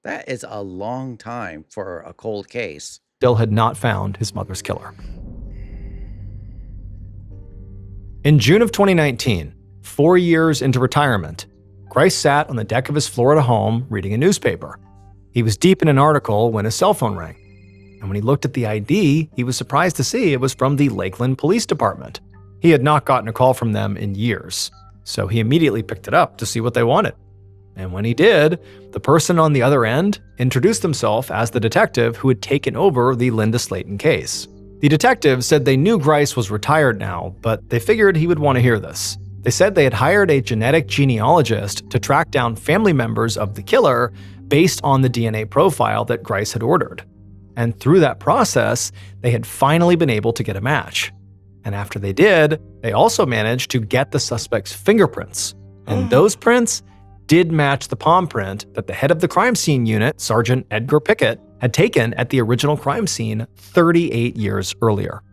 That is a long time for a cold case. Still had not found his mother's killer. In June of 2019, 4 years into retirement, Grice sat on the deck of his Florida home reading a newspaper. He was deep in an article when his cell phone rang. And when he looked at the ID, he was surprised to see it was from the Lakeland Police Department. He had not gotten a call from them in years, so he immediately picked it up to see what they wanted. And when he did, the person on the other end introduced himself as the detective who had taken over the Linda Slaten case. The detective said they knew Grice was retired now, but they figured he would want to hear this. They said they had hired a genetic genealogist to track down family members of the killer based on the DNA profile that Grice had ordered. And through that process, they had finally been able to get a match. And after they did, they also managed to get the suspect's fingerprints. And those prints did match the palm print that the head of the crime scene unit, Sergeant Edgar Pickett, had taken at the original crime scene 38 years earlier.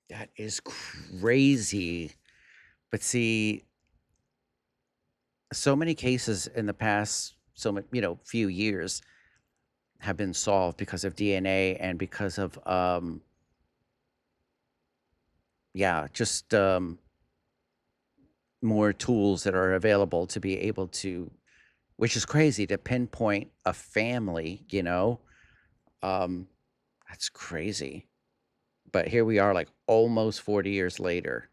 That is crazy. But see, so many cases in the past, few years have been solved because of DNA and because of, more tools that are available to be able to, which is crazy to pinpoint a family, that's crazy. But here we are like almost 40 years later.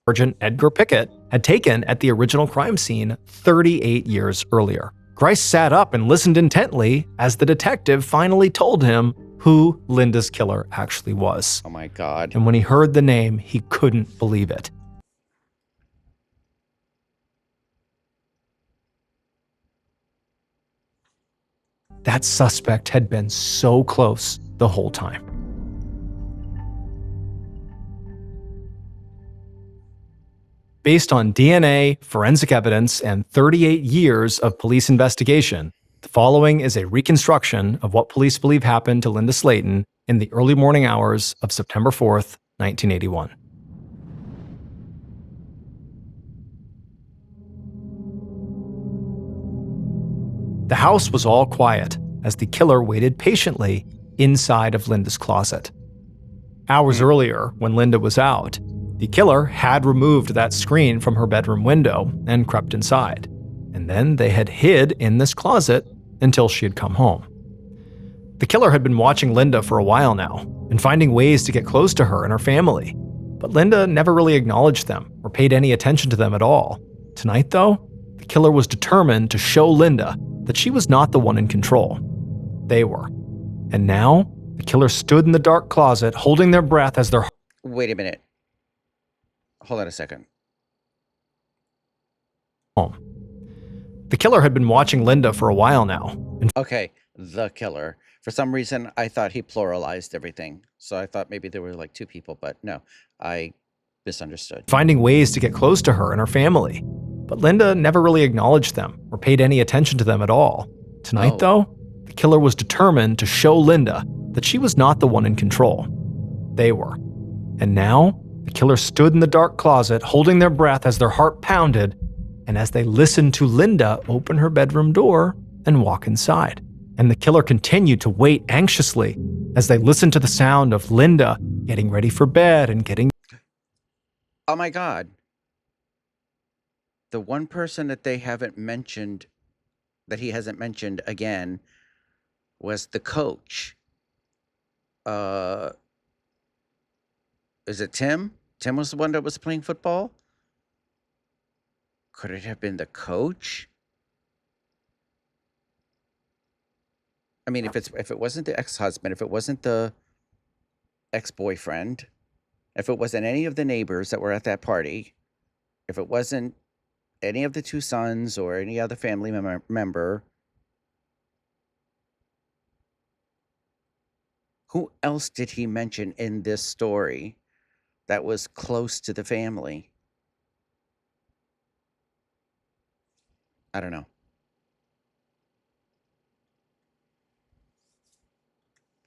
Sergeant Edgar Pickett had taken at the original crime scene 38 years earlier. Grice sat up and listened intently as the detective finally told him who Linda's killer actually was. Oh my God. And when he heard the name, he couldn't believe it. That suspect had been so close the whole time. Based on DNA, forensic evidence, and 38 years of police investigation, the following is a reconstruction of what police believe happened to Linda Slaten in the early morning hours of September 4th, 1981. The house was all quiet as the killer waited patiently inside of Linda's closet. Hours earlier, when Linda was out, the killer had removed that screen from her bedroom window and crept inside. and then they had hid in this closet until she had come home. The killer had been watching Linda for a while now and finding ways to get close to her and her family, but Linda never really acknowledged them or paid any attention to them at all. Tonight, though, the killer was determined to show Linda that she was not the one in control. They were. And now, the killer stood in the dark closet holding their breath as their... Wait a minute. Hold on a second. Home. The killer had been watching Linda for a while now. Okay, the killer. For some reason, I thought he pluralized everything. So I thought maybe there were like two people, but no, I misunderstood. Finding ways to get close to her and her family. But Linda never really acknowledged them or paid any attention to them at all. Tonight, though, the killer was determined to show Linda that she was not the one in control. They were. And now, the killer stood in the dark closet holding their breath as their heart pounded and as they listened to Linda open her bedroom door and walk inside. And the killer continued to wait anxiously as they listened to the sound of Linda getting ready for bed and getting... Oh my God. The one person that they haven't mentioned, that he hasn't mentioned again, was the coach. Is it Tim? Tim was the one that was playing football? Could it have been the coach? I mean, if it wasn't the ex-husband, if it wasn't the ex-boyfriend, if it wasn't any of the neighbors that were at that party, if it wasn't any of the two sons or any other family member, who else did he mention in this story that was close to the family? I don't know.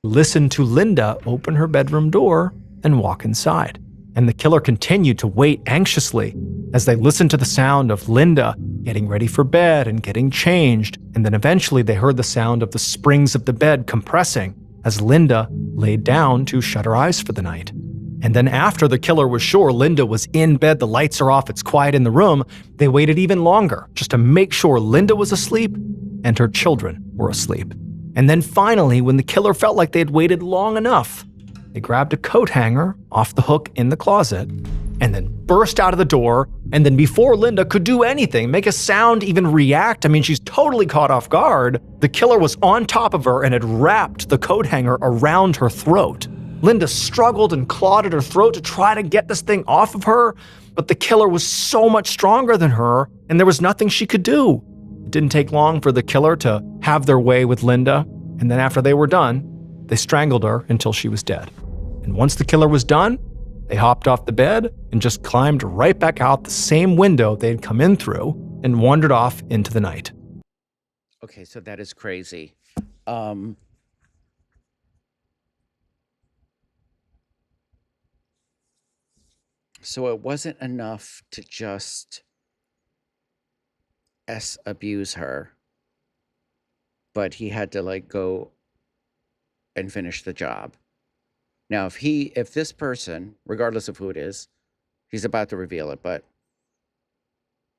Listened to Linda open her bedroom door and walk inside. And the killer continued to wait anxiously as they listened to the sound of Linda getting ready for bed and getting changed. And then eventually they heard the sound of the springs of the bed compressing as Linda laid down to shut her eyes for the night. And then after the killer was sure Linda was in bed, the lights are off, it's quiet in the room, they waited even longer just to make sure Linda was asleep and her children were asleep. And then finally, when the killer felt like they had waited long enough, they grabbed a coat hanger off the hook in the closet and then burst out of the door. And then before Linda could do anything, make a sound, even react, I mean, she's totally caught off guard, the killer was on top of her and had wrapped the coat hanger around her throat. Linda struggled and clawed at her throat to try to get this thing off of her, but the killer was so much stronger than her, and there was nothing she could do. It didn't take long for the killer to have their way with Linda, and then after they were done, they strangled her until she was dead. And once the killer was done, they hopped off the bed and just climbed right back out the same window they'd come in through and wandered off into the night. Okay, so that is crazy. So it wasn't enough to just abuse her, but he had to like go and finish the job. Now, if this person, regardless of who it is, he's about to reveal it, but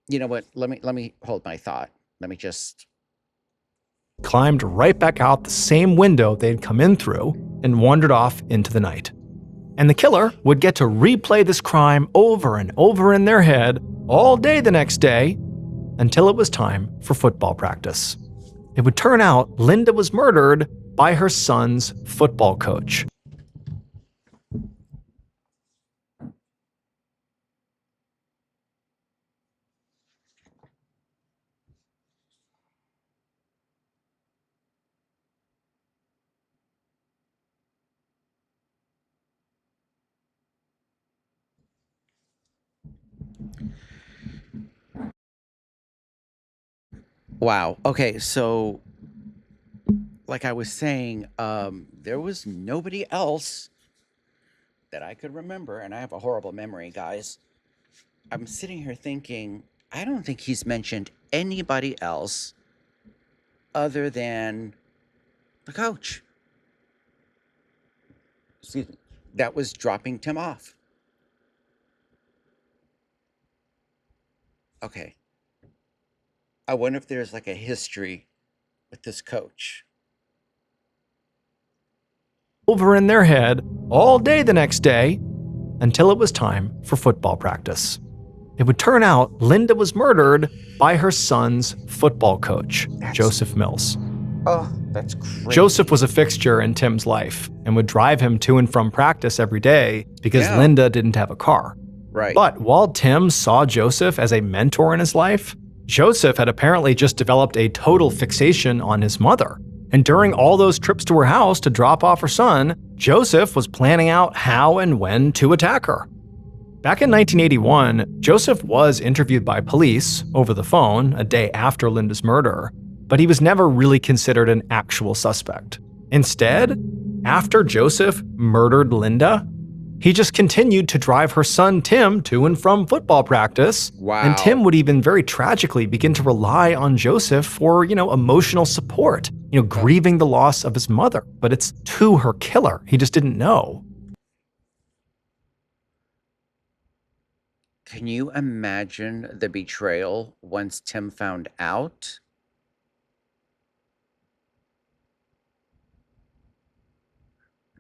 you know what? Let me hold my thought. Let me just... Climbed right back out the same window they'd come in through and wandered off into the night. And the killer would get to replay this crime over and over in their head all day the next day until it was time for football practice. It would turn out Linda was murdered by her son's football coach. Wow. Okay, so like I was saying, there was nobody else that I could remember, and I have a horrible memory, guys. I'm sitting here thinking, I don't think he's mentioned anybody else other than the coach. Excuse me. That was dropping Tim off. Okay. I wonder if there's like a history with this coach. Over in their head all day the next day until it was time for football practice. It would turn out Linda was murdered by her son's football coach, Joseph Mills. Oh, that's crazy. Joseph was a fixture in Tim's life and would drive him to and from practice every day because Linda didn't have a car. Right. But while Tim saw Joseph as a mentor in his life, Joseph had apparently just developed a total fixation on his mother. And during all those trips to her house to drop off her son, Joseph was planning out how and when to attack her. Back in 1981, Joseph was interviewed by police over the phone a day after Linda's murder, but he was never really considered an actual suspect. Instead, after Joseph murdered Linda, he just continued to drive her son Tim to and from football practice. Wow. And Tim would even very tragically begin to rely on Joseph for, emotional support, grieving the loss of his mother. But it's to her killer. He just didn't know. Can you imagine the betrayal once Tim found out?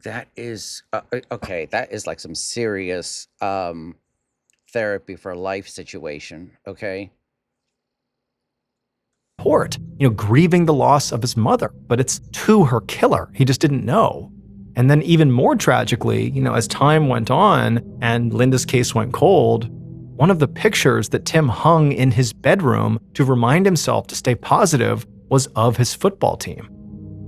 That is okay. That is like some serious therapy for life situation. Okay. Support, grieving the loss of his mother, but it's to her killer. He just didn't know. And then even more tragically, as time went on and Linda's case went cold, one of the pictures that Tim hung in his bedroom to remind himself to stay positive was of his football team.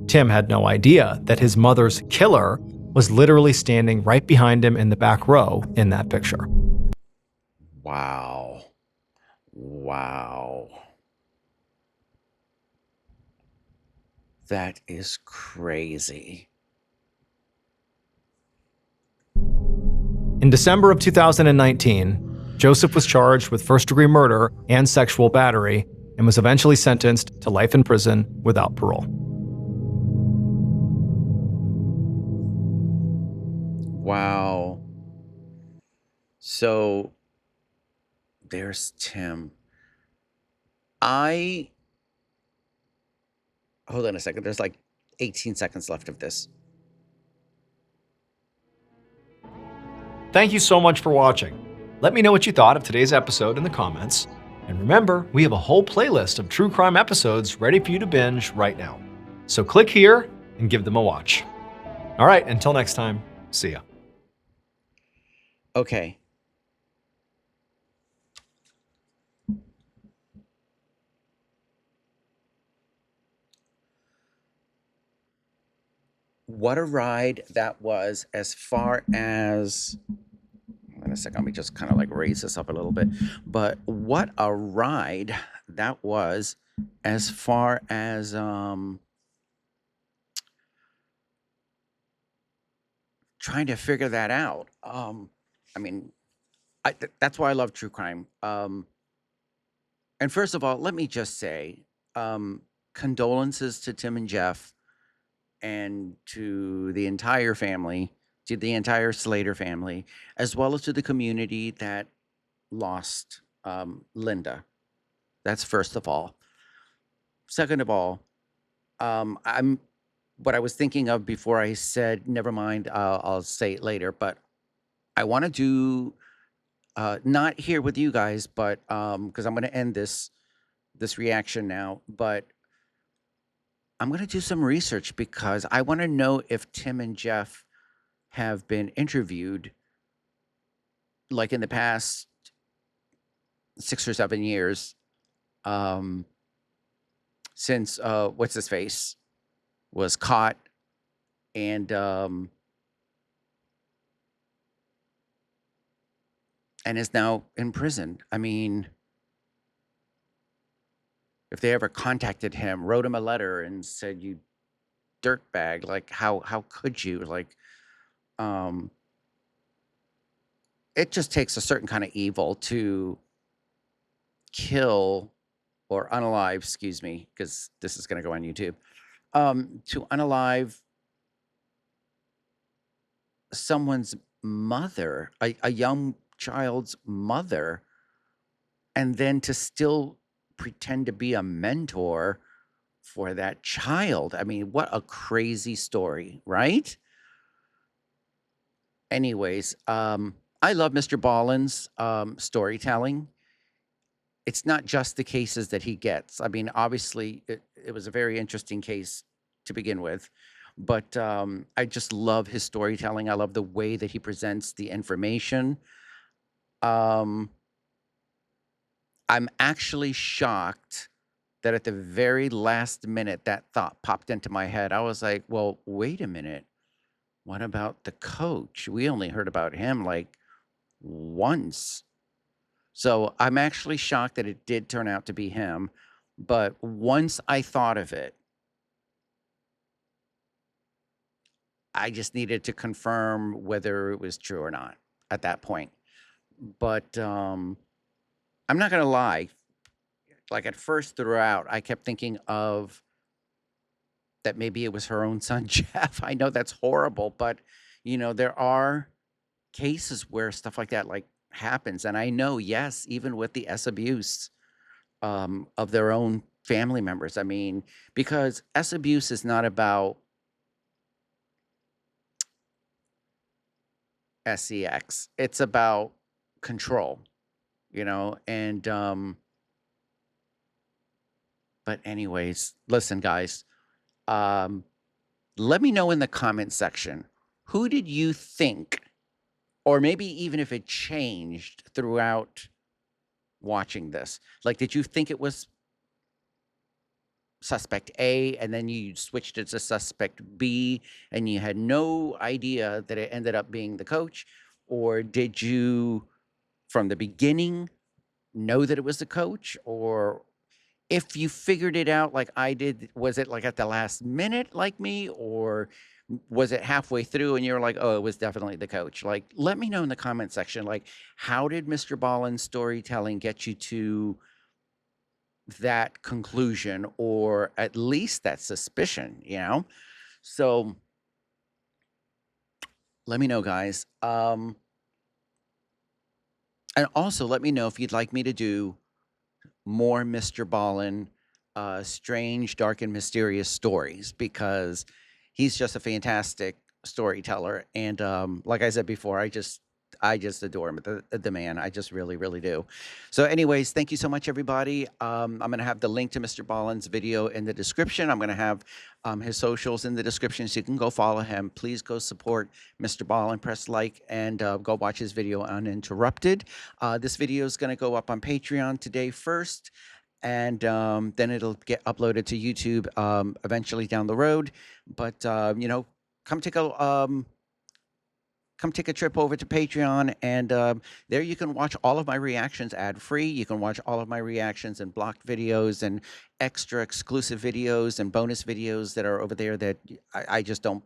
Tim had no idea that his mother's killer was literally standing right behind him in the back row in that picture. Wow. Wow. That is crazy. In December of 2019, Joseph was charged with first-degree murder and sexual battery and was eventually sentenced to life in prison without parole. Wow. So there's Tim. Hold on a second. There's like 18 seconds left of this. Thank you so much for watching. Let me know what you thought of today's episode in the comments. And remember, we have a whole playlist of true crime episodes ready for you to binge right now. So click here and give them a watch. All right, until next time, see ya. Okay. What a ride that was as far as... Hold on a second, let me just kind of like raise this up a little bit. But what a ride that was as far as trying to figure that out. That's why I love true crime. And first of all, let me just say, condolences to Tim and Jeff and to the entire family, to the entire Slater family, as well as to the community that lost Linda. That's first of all. Second of all, what I was thinking of before I said, never mind, I'll say it later, but I want to do, not here with you guys, but because I'm going to end this reaction now, but I'm going to do some research because I want to know if Tim and Jeff have been interviewed like in the past 6 or 7 years since what's his face was caught and is now in prison. I mean, if they ever contacted him, wrote him a letter and said, "You dirtbag," like how could you? Like, it just takes a certain kind of evil to kill or unalive, excuse me, because this is going to go on YouTube, to unalive someone's mother, a young child's mother, and then to still pretend to be a mentor for that child. I mean, what a crazy story, right? Anyways, I love Mr. Ballen's storytelling. It's not just the cases that he gets. I mean, obviously, it was a very interesting case to begin with, but I just love his storytelling. I love the way that he presents the information. Um, I'm actually shocked that at the very last minute that thought popped into my head. I was like, well, wait a minute. What about the coach? We only heard about him like once. So I'm actually shocked that it did turn out to be him. But once I thought of it, I just needed to confirm whether it was true or not at that point. But I'm not going to lie. Like at first throughout, I kept thinking of that maybe it was her own son, Jeff. I know that's horrible, but there are cases where stuff like that like happens. And I know, yes, even with the S abuse of their own family members. I mean, because S abuse is not about sex. It's about control, and but anyways, listen guys, um let me know in the comment section, who did you think, or maybe even if it changed throughout watching this, like did you think it was suspect A and then you switched it to suspect B and you had no idea that it ended up being the coach? Or did you from the beginning know that it was the coach? Or if you figured it out like I did, was it like at the last minute like me? Or was it halfway through and you're like, oh, it was definitely the coach? Like, let me know in the comment section, like, how did Mr. Ballen's storytelling get you to that conclusion, or at least that suspicion? So let me know, guys. And also let me know if you'd like me to do more Mr. Ballen, strange, dark, and mysterious stories, because he's just a fantastic storyteller. And like I said before, I just adore him, the man. I just really, really do. So, anyways, thank you so much, everybody. I'm going to have the link to Mr. Ballen's video in the description. I'm going to have his socials in the description, so you can go follow him. Please go support Mr. Ballen, press like, and go watch his video uninterrupted. This video is going to go up on Patreon today first, and then it'll get uploaded to YouTube eventually down the road. But come take a come take a trip over to Patreon, and there you can watch all of my reactions ad-free. You can watch all of my reactions and blocked videos and extra exclusive videos and bonus videos that are over there that I just don't,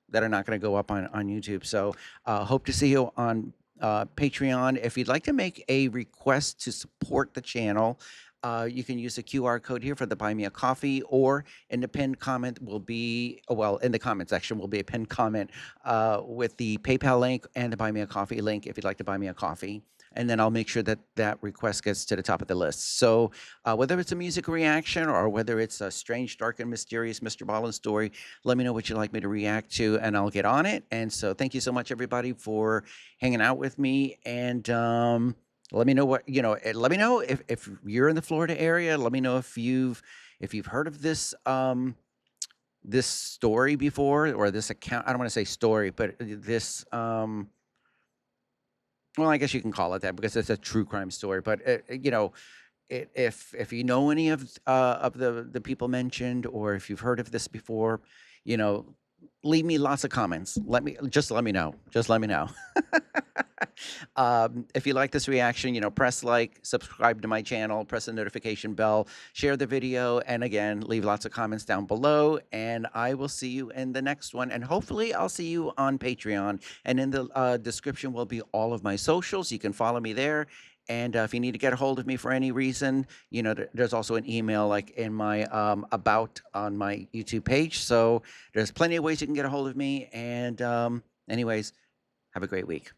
that are not going to go up on YouTube. So hope to see you on Patreon. If you'd like to make a request to support the channel, you can use the QR code here for the Buy Me a Coffee, or in the pinned comment will be, well, in the comment section will be a pinned comment with the PayPal link and the Buy Me a Coffee link if you'd like to buy me a coffee. And then I'll make sure that that request gets to the top of the list. So whether it's a music reaction or whether it's a strange, dark, and mysterious Mr. Ballen story, let me know what you'd like me to react to, and I'll get on it. And so thank you so much, everybody, for hanging out with me. And let me know what, let me know if you're in the Florida area. Let me know if you've heard of this this story before, or this account. I don't want to say story, but this well, I guess you can call it that because it's a true crime story. But if you know any of the people mentioned, or if you've heard of this before, you know, leave me lots of comments. Let me know. Just let me know. If you like this reaction, press like, subscribe to my channel, press the notification bell, share the video, and again, leave lots of comments down below, and I will see you in the next one, and hopefully I'll see you on Patreon, and in the description will be all of my socials. You can follow me there, and if you need to get a hold of me for any reason, there's also an email like in my about on my YouTube page, so there's plenty of ways you can get a hold of me, and anyways, have a great week.